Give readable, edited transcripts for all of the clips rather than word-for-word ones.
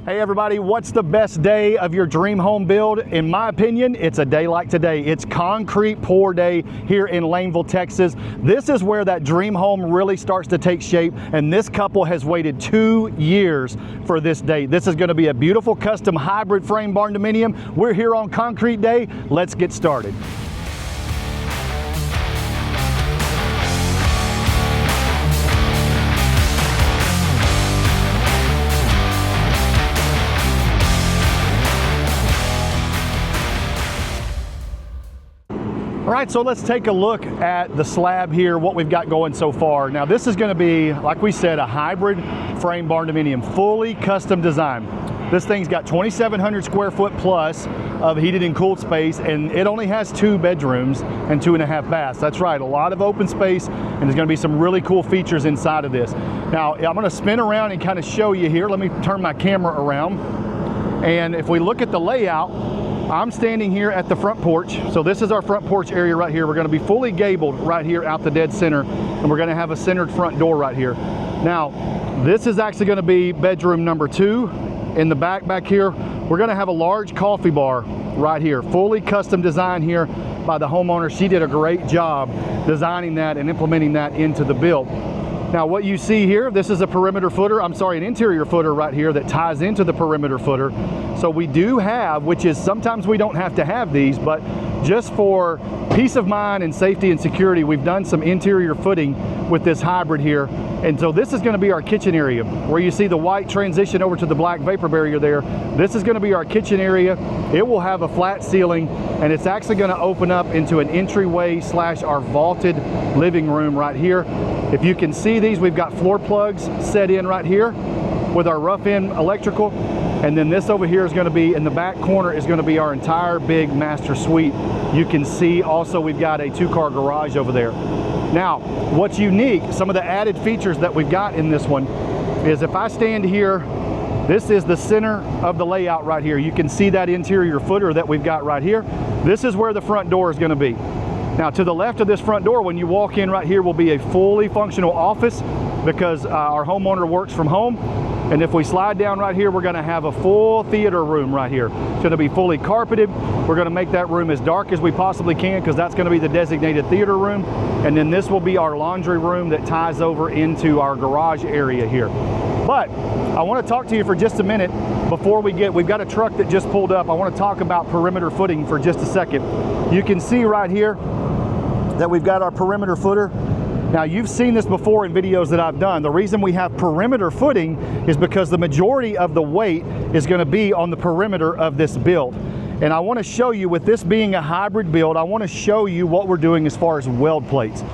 Hey everybody, what's the best day of your dream home build? In my opinion, it's a day like today. It's concrete pour day here in Laneville, Texas. This is where that dream home really starts to take shape, and this couple has waited 2 years for this day. This is going to be a beautiful custom hybrid frame Barndominium. We're here on concrete day. Let's get started. All right, so let's take a look at the slab here, what we've got going so far. Now this is gonna be, like we said, a hybrid frame Barndominium, fully custom design. This thing's got 2,700 square foot plus of heated and cooled space, and it only has 2 bedrooms and 2.5 baths. That's right, a lot of open space, and there's gonna be some really cool features inside of this. Now, I'm gonna spin around and kind of show you here. Let me turn my camera around. And if we look at the layout, I'm standing here at the front porch. So this is our front porch area right here. We're gonna be fully gabled right here out the dead center, and we're gonna have a centered front door right here. Now, this is actually gonna be bedroom number 2. In the back here, we're gonna have a large coffee bar right here, fully custom design here by the homeowner. She did a great job designing that and implementing that into the build. Now what you see here, this is a perimeter footer, an interior footer right here that ties into the perimeter footer. So we do have, which is sometimes we don't have to have these, but just for peace of mind and safety and security, we've done some interior footing with this hybrid here. And so this is gonna be our kitchen area. Where you see the white transition over to the black vapor barrier there, this is gonna be our kitchen area. It will have a flat ceiling, and it's actually gonna open up into an entryway / our vaulted living room right here. If you can see these, we've got floor plugs set in right here with our rough end electrical. And then this over here is gonna be, in the back corner, is gonna be our entire big master suite. You can see also we've got a 2-car garage over there. Now, what's unique, some of the added features that we've got in this one is if I stand here, this is the center of the layout right here. You can see that interior footer that we've got right here. This is where the front door is gonna be. Now to the left of this front door, when you walk in right here, will be a fully functional office because our homeowner works from home. And if we slide down right here, we're gonna have a full theater room right here. It's gonna be fully carpeted. We're gonna make that room as dark as we possibly can because that's gonna be the designated theater room. And then this will be our laundry room that ties over into our garage area here. But I wanna talk to you for just a minute before we've got a truck that just pulled up. I wanna talk about perimeter footing for just a second. You can see right here that we've got our perimeter footer. Now you've seen this before in videos that I've done. The reason we have perimeter footing is because the majority of the weight is gonna be on the perimeter of this build. And I wanna show you, with this being a hybrid build, I wanna show you what we're doing as far as weld plates.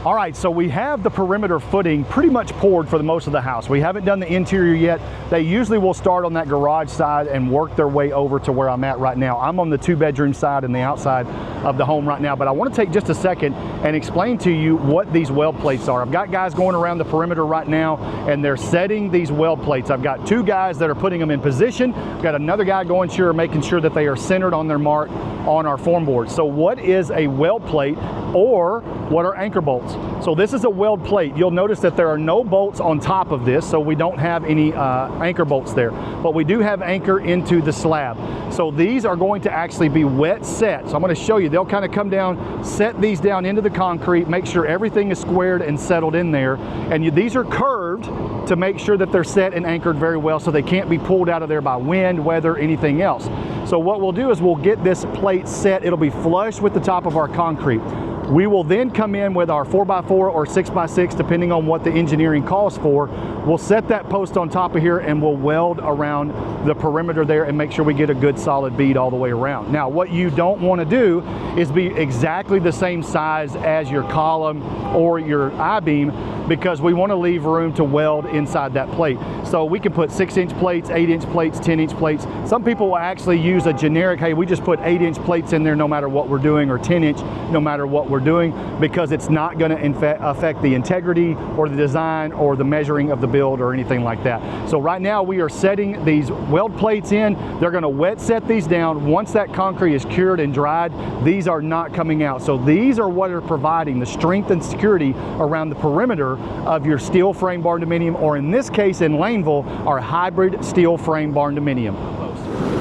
All right, so we have the perimeter footing pretty much poured for the most of the house. We haven't done the interior yet. They usually will start on that garage side and work their way over to where I'm at right now. I'm on the 2-bedroom side and the outside of the home right now, but I want to take just a second and explain to you what these weld plates are. I've got guys going around the perimeter right now, and they're setting these weld plates. I've got 2 guys that are putting them in position. I've got another guy going sure, making sure that they are centered on their mark on our form board. So what is a weld plate, or what are anchor bolts? So this is a weld plate. You'll notice that there are no bolts on top of this, so we don't have any anchor bolts there, but we do have anchor into the slab. So these are going to actually be wet set. So I'm going to show you. They'll kind of come down, set these down into the concrete, make sure everything is squared and settled in there. And these are curved to make sure that they're set and anchored very well, so they can't be pulled out of there by wind, weather, anything else. So what we'll do is we'll get this plate set. It'll be flush with the top of our concrete. We will then come in with our 4x4 or 6x6, depending on what the engineering calls for. We'll set that post on top of here, and we'll weld around the perimeter there and make sure we get a good solid bead all the way around. Now, what you don't want to do is be exactly the same size as your column or your I-beam, because we want to leave room to weld inside that plate. So we can put 6-inch plates, 8-inch plates, 10-inch plates. Some people will actually use a generic, hey, we just put 8-inch plates in there no matter what we're doing, or 10-inch no matter what we're doing, because it's not going to affect the integrity or the design or the measuring of the build or anything like that. So right now we are setting these weld plates in. They're going to wet set these down. Once that concrete is cured and dried, these are not coming out. So these are what are providing the strength and security around the perimeter of your steel frame Barndominium, or in this case in Laneville, our hybrid steel frame Barndominium.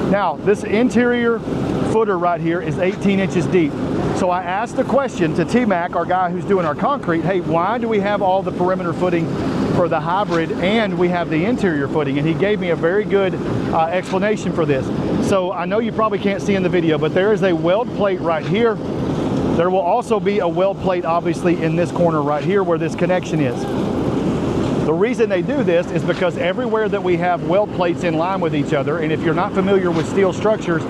Now this interior footer right here is 18 inches deep. So I asked the question to T-Mac, our guy who's doing our concrete, hey, why do we have all the perimeter footing for the hybrid and we have the interior footing? And he gave me a very good explanation for this. So I know you probably can't see in the video, but there is a weld plate right here. There will also be a weld plate obviously in this corner right here where this connection is. The reason they do this is because everywhere that we have weld plates in line with each other, and if you're not familiar with steel structures,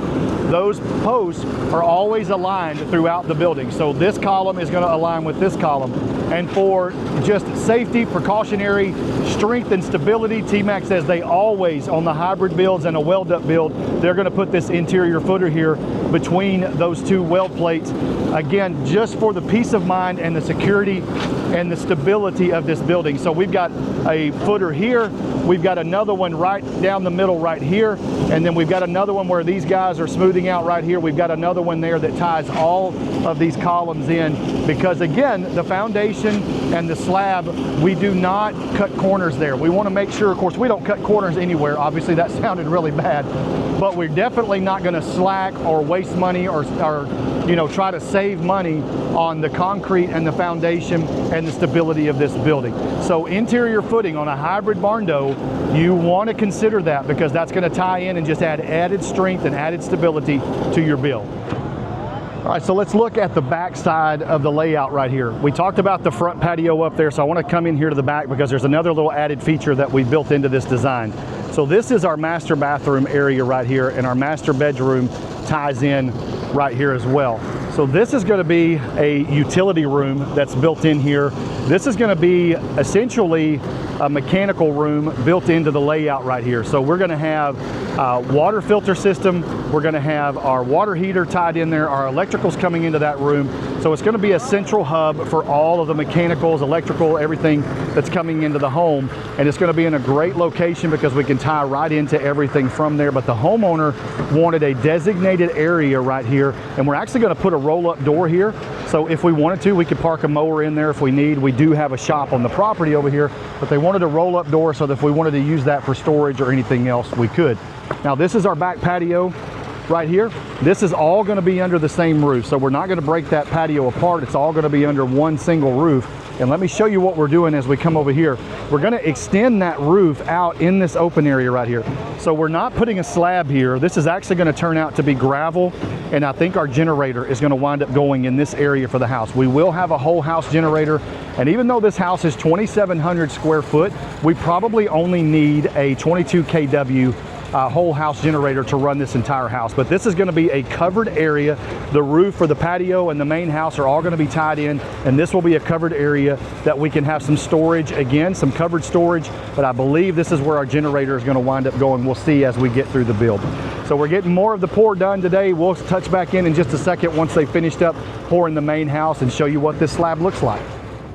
those posts are always aligned throughout the building. So this column is going to align with this column. And for just safety, precautionary, strength and stability, T-Mac says they always, on the hybrid builds and a weld-up build, they're going to put this interior footer here between those two weld plates. Again, just for the peace of mind and the security and the stability of this building. So we've got a footer here, we've got another one right down the middle right here, and then we've got another one where these guys are smoothing out right here. We've got another one there that ties all of these columns in, because again, the foundation and the slab, we do not cut corners there. We want to make sure, of course, we don't cut corners anywhere. Obviously that sounded really bad, but we're definitely not going to slack or waste money or you know, try to save money on the concrete and the foundation and the stability of this building. So interior footing on a hybrid Barndo, you want to consider that, because that's going to tie in and just add added strength and added stability to your build. All right, so let's look at the back side of the layout right here. We talked about the front patio up there, so I want to come in here to the back because there's another little added feature that we built into this design. So this is our master bathroom area right here, and our master bedroom ties in right here as well. So this is going to be a utility room that's built in here. This is going to be essentially a mechanical room built into the layout right here. So we're going to have a water filter system. We're going to have our water heater tied in there. Our electricals coming into that room. So it's going to be a central hub for all of the mechanicals, electrical, everything that's coming into the home. And it's going to be in a great location because we can tie right into everything from there. But the homeowner wanted a designated area right here. And we're actually going to put a roll-up door here. So if we wanted to, we could park a mower in there if we need. We do have a shop on the property over here, but they wanted a roll-up door so that if we wanted to use that for storage or anything else, we could. Now this is our back patio right here. This is all going to be under the same roof, so we're not going to break that patio apart. It's all going to be under one single roof. And let me show you what we're doing as we come over here. We're going to extend that roof out in this open area right here. So we're not putting a slab here. This is actually going to turn out to be gravel, and I think our generator is going to wind up going in this area for the house. We will have a whole house generator, and even though this house is 2,700 square foot, we probably only need a 22 kW whole house generator to run this entire house. But this is going to be a covered area. The roof for the patio and the main house are all going to be tied in, and this will be a covered area that we can have some storage, again, some covered storage. But I believe this is where our generator is going to wind up going. We'll see as we get through the build. So we're getting more of the pour done today. We'll touch back in just a second once they finished up pouring the main house and show you what this slab looks like.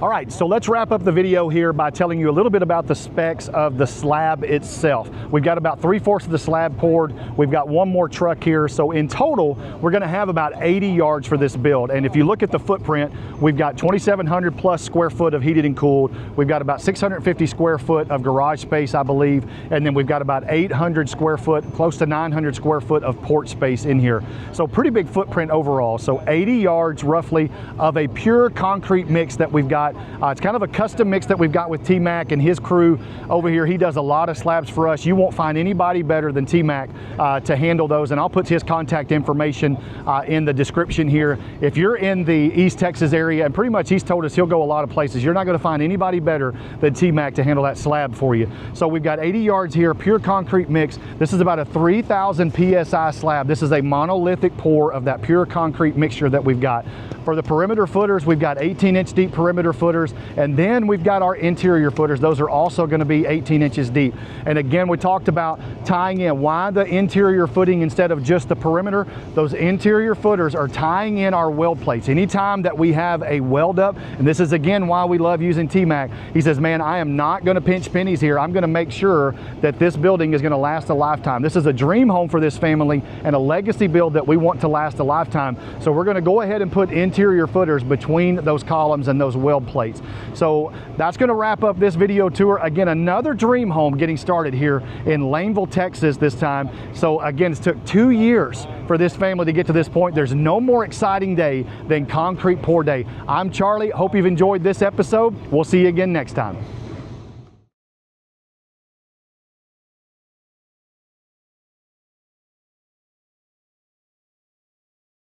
All right, so let's wrap up the video here by telling you a little bit about the specs of the slab itself. We've got about 3/4 of the slab poured. We've got one more truck here. So in total, we're gonna have about 80 yards for this build. And if you look at the footprint, we've got 2,700 plus square foot of heated and cooled. We've got about 650 square foot of garage space, I believe. And then we've got about 800 square foot, close to 900 square foot of porch space in here. So pretty big footprint overall. So 80 yards roughly of a pure concrete mix that we've got. It's kind of a custom mix that we've got with T-Mac and his crew over here. He does a lot of slabs for us. You won't find anybody better than T-Mac to handle those, and I'll put his contact information in the description here. If you're in the East Texas area, and pretty much he's told us he'll go a lot of places, you're not going to find anybody better than T-Mac to handle that slab for you. So we've got 80 yards here, pure concrete mix. This is about a 3,000 PSI slab. This is a monolithic pour of that pure concrete mixture that we've got. For the perimeter footers, we've got 18-inch deep perimeter footers, and then we've got our interior footers. Those are also going to be 18 inches deep. And again, we talked about tying in. Why the interior footing instead of just the perimeter? Those interior footers are tying in our weld plates. Anytime that we have a weld up, and this is again why we love using T-Mac, he says, man, I am not going to pinch pennies here. I'm going to make sure that this building is going to last a lifetime. This is a dream home for this family and a legacy build that we want to last a lifetime. So we're going to go ahead and put interior footers between those columns and those weld plates. So that's going to wrap up this video tour. Again, another dream home getting started here in Laneville, Texas this time. So again, it took 2 years for this family to get to this point. There's no more exciting day than concrete pour day. I'm Charlie. Hope you've enjoyed this episode. We'll see you again next time.